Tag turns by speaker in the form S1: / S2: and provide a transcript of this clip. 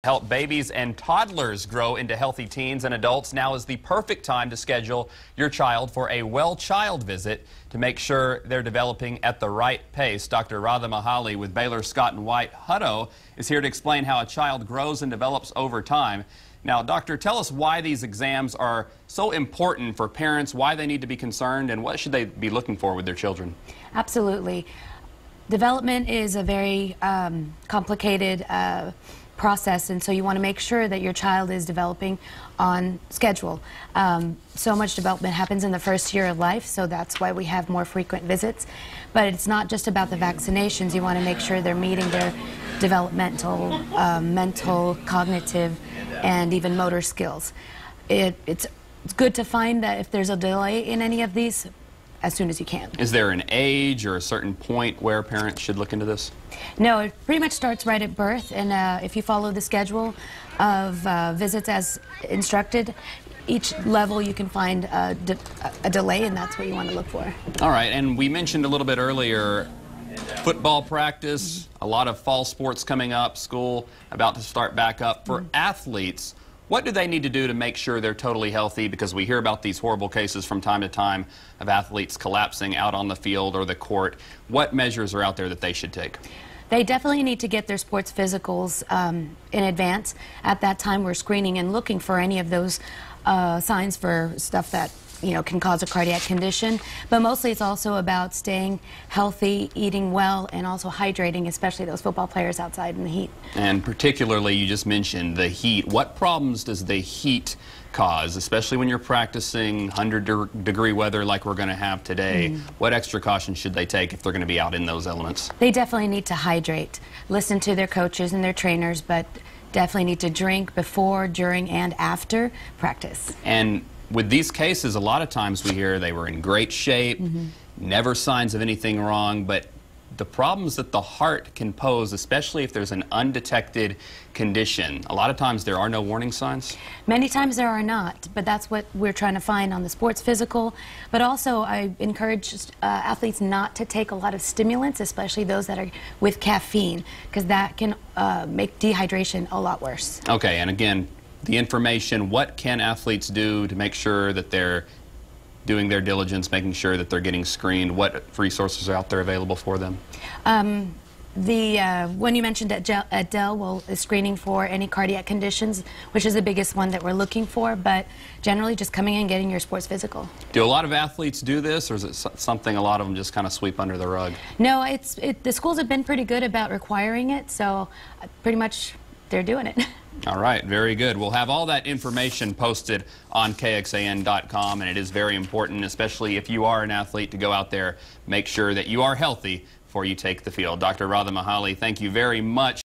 S1: Help babies and toddlers grow into healthy teens and adults. Now is the perfect time to schedule your child for a well child visit to make sure they're developing at the right pace. Dr. Radha Mahali with Baylor Scott & White Hutto is here to explain how a child grows and develops over time. Now, doctor, tell us why these exams are so important for parents, why they need to be concerned, and what should they be looking for with their children?
S2: Absolutely. Development is a very complicated process, and so you want to make sure that your child is developing on schedule. So much development happens in the first year of life, so that's why we have more frequent visits. But it's not just about the vaccinations. You want to make sure they're meeting their developmental, mental, cognitive, and even motor skills. It's good to find that if there's a delay in any of these, as soon as you can.
S1: Is there an age or a certain point where parents should look into this?
S2: No, it pretty much starts right at birth, and if you follow the schedule of visits as instructed, each level you can find a delay, and that's what you want to look for.
S1: All right, and we mentioned a little bit earlier football practice, a lot of fall sports coming up, school about to start back up. For athletes, what do they need to do to make sure they're totally healthy? Because we hear about these horrible cases from time to time of athletes collapsing out on the field or the court. What measures are out there that they should take?
S2: They definitely need to get their sports physicals in advance. At that time, we're screening and looking for any of those signs for stuff that can cause a cardiac condition. But mostly it's also about staying healthy, eating well, and also hydrating, especially those football players outside in the heat. And
S1: particularly, you just mentioned the heat. What problems does the heat cause, especially when you're practicing 100-degree weather like we're going to have today? What extra caution should they take if they're going to be out in those elements?
S2: They definitely need to hydrate. Listen to their coaches and their trainers, but definitely need to drink before, during, and after practice.
S1: And with these cases, a lot of times we hear they were in great shape, never signs of anything wrong, but the problems that the heart can pose, especially if there's an undetected condition, a lot of times there are no warning signs?
S2: Many times there are not, but that's what we're trying to find on the sports physical. But also I encourage athletes not to take a lot of stimulants, especially those that are with caffeine, because that can make dehydration a lot worse.
S1: Okay, and again, the information, what can athletes do to make sure that they're doing their diligence, making sure that they're getting screened? What resources are out there available for them?
S2: When you mentioned at Dell, is screening for any cardiac conditions, which is the biggest one that we're looking for, but generally just coming in and getting your sports physical.
S1: Do a lot of athletes do this, or is it something a lot of them just kind of sweep under the rug?
S2: No, the schools have been pretty good about requiring it, so pretty much they're doing it.
S1: All right, very good. We'll have all that information posted on KXAN.com, and it is very important, especially if you are an athlete, to go out there, make sure that you are healthy before you take the field. Dr. Radha Mahali, thank you very much.